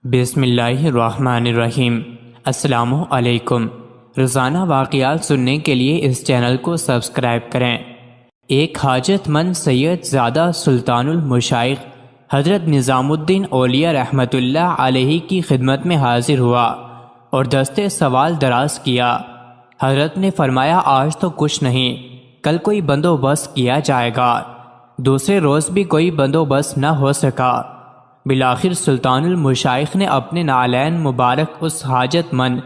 بسم اللہ الرحمن الرحیم۔ السلام علیکم۔ روزانہ واقعات سننے کے لیے اس چینل کو سبسکرائب کریں۔ ایک حاجت مند سید زادہ سلطان المشائخ حضرت نظام الدین اولیاء رحمۃ اللہ علیہ کی خدمت میں حاضر ہوا اور دستے سوال دراز کیا۔ حضرت نے فرمایا آج تو کچھ نہیں، کل کوئی بندوبست کیا جائے گا۔ دوسرے روز بھی کوئی بندوبست نہ ہو سکا۔ بالآخر سلطان المشائخ نے اپنے نعلین مبارک اس حاجت مند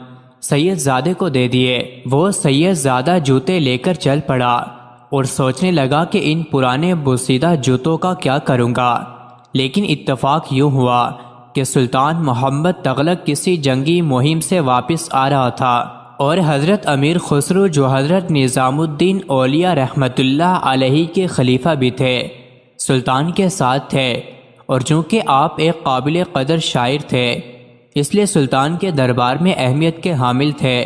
سید زادے کو دے دیے۔ وہ سید زادہ جوتے لے کر چل پڑا اور سوچنے لگا کہ ان پرانے بوسیدہ جوتوں کا کیا کروں گا۔ لیکن اتفاق یوں ہوا کہ سلطان محمد تغلق کسی جنگی مہم سے واپس آ رہا تھا اور حضرت امیر خسرو جو حضرت نظام الدین اولیاء رحمۃ اللہ علیہ کے خلیفہ بھی تھے، سلطان کے ساتھ تھے، اور چونکہ آپ ایک قابل قدر شاعر تھے اس لیے سلطان کے دربار میں اہمیت کے حامل تھے۔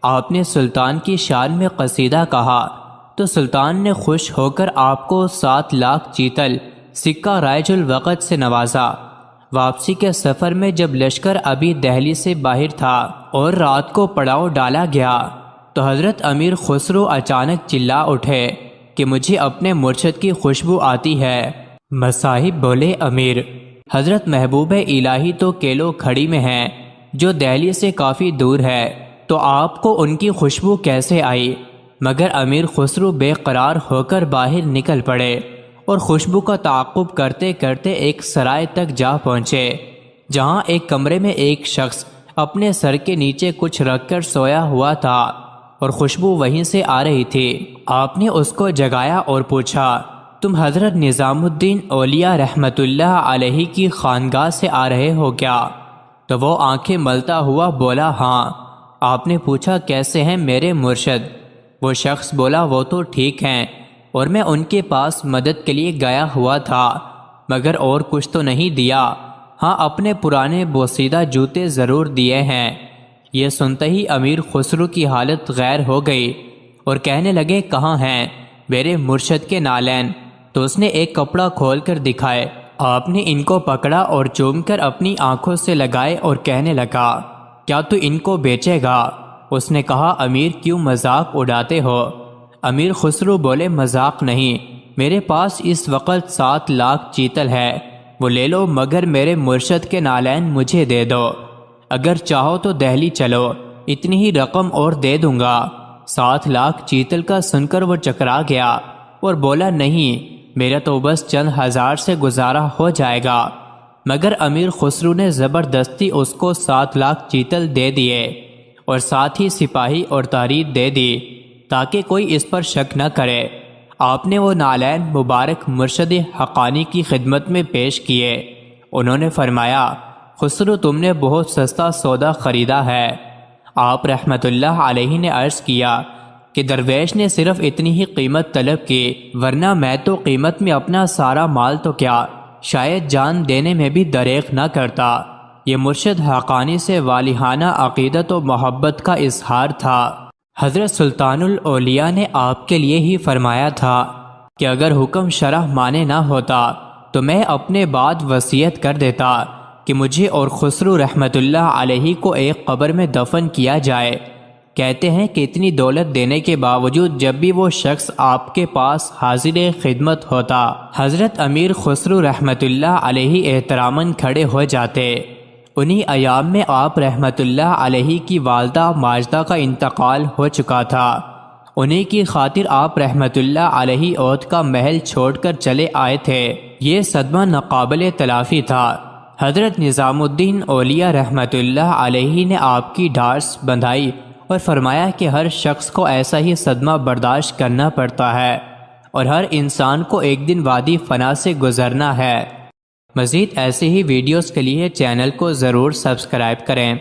آپ نے سلطان کی شان میں قصیدہ کہا تو سلطان نے خوش ہو کر آپ کو 7 لاکھ چیتل سکہ رائج الوقت سے نوازا۔ واپسی کے سفر میں جب لشکر ابھی دہلی سے باہر تھا اور رات کو پڑاؤ ڈالا گیا تو حضرت امیر خسرو اچانک چلا اٹھے کہ مجھے اپنے مرشد کی خوشبو آتی ہے۔ مصاحب بولے امیر، حضرت محبوب الہی تو کیلو کھڑی میں ہیں جو دہلی سے کافی دور ہے، تو آپ کو ان کی خوشبو کیسے آئی؟ مگر امیر خسرو بے قرار ہو کر باہر نکل پڑے اور خوشبو کا تعاقب کرتے کرتے ایک سرائے تک جا پہنچے، جہاں ایک کمرے میں ایک شخص اپنے سر کے نیچے کچھ رکھ کر سویا ہوا تھا اور خوشبو وہیں سے آ رہی تھی۔ آپ نے اس کو جگایا اور پوچھا، تم حضرت نظام الدین اولیاء رحمۃ اللہ علیہ کی خانگاہ سے آ رہے ہو کیا؟ تو وہ آنکھیں ملتا ہوا بولا ہاں۔ آپ نے پوچھا کیسے ہیں میرے مرشد؟ وہ شخص بولا وہ تو ٹھیک ہیں اور میں ان کے پاس مدد کے لیے گیا ہوا تھا، مگر اور کچھ تو نہیں دیا، ہاں اپنے پرانے بوسیدہ جوتے ضرور دیے ہیں۔ یہ سنتے ہی امیر خسرو کی حالت غیر ہو گئی اور کہنے لگے کہاں ہیں میرے مرشد کے نالین؟ تو اس نے ایک کپڑا کھول کر دکھائے۔ آپ نے ان کو پکڑا اور چوم کر اپنی آنکھوں سے لگائے اور کہنے لگا کیا تو ان کو بیچے گا؟ اس نے کہا امیر کیوں مذاق اڑاتے ہو؟ امیر خسرو بولے مذاق نہیں، میرے پاس اس وقت 7 لاکھ چیتل ہے، وہ لے لو، مگر میرے مرشد کے نالین مجھے دے دو۔ اگر چاہو تو دہلی چلو، اتنی ہی رقم اور دے دوں گا۔ 7 لاکھ چیتل کا سن کر وہ چکرا گیا اور بولا نہیں، میرا تو بس چند ہزار سے گزارا ہو جائے گا۔ مگر امیر خسرو نے زبردستی اس کو 7 لاکھ چیتل دے دیے اور ساتھ ہی سپاہی اور تارید دے دی تاکہ کوئی اس پر شک نہ کرے۔ آپ نے وہ نالین مبارک مرشد حقانی کی خدمت میں پیش کیے۔ انہوں نے فرمایا خسرو تم نے بہت سستا سودا خریدا ہے۔ آپ رحمت اللہ علیہ نے عرض کیا کہ درویش نے صرف اتنی ہی قیمت طلب کی، ورنہ میں تو قیمت میں اپنا سارا مال تو کیا شاید جان دینے میں بھی دریغ نہ کرتا۔ یہ مرشد حقانی سے والہانہ عقیدت و محبت کا اظہار تھا۔ حضرت سلطان الاولیاء نے آپ کے لیے ہی فرمایا تھا کہ اگر حکم شرح مانے نہ ہوتا تو میں اپنے بعد وصیت کر دیتا کہ مجھے اور خسرو رحمت اللہ علیہ کو ایک قبر میں دفن کیا جائے۔ کہتے ہیں کہ اتنی دولت دینے کے باوجود جب بھی وہ شخص آپ کے پاس حاضر خدمت ہوتا، حضرت امیر خسرو رحمت اللہ علیہ احتراماً کھڑے ہو جاتے۔ انہی ایام میں آپ رحمت اللہ علیہ کی والدہ ماجدہ کا انتقال ہو چکا تھا۔ انہی کی خاطر آپ رحمت اللہ علیہ عود کا محل چھوڑ کر چلے آئے تھے۔ یہ صدمہ ناقابل تلافی تھا۔ حضرت نظام الدین اولیاء رحمت اللہ علیہ نے آپ کی ڈھارس بندھائی اور فرمایا کہ ہر شخص کو ایسا ہی صدمہ برداشت کرنا پڑتا ہے اور ہر انسان کو ایک دن وادی فنا سے گزرنا ہے۔ مزید ایسے ہی ویڈیوز کے لیے چینل کو ضرور سبسکرائب کریں۔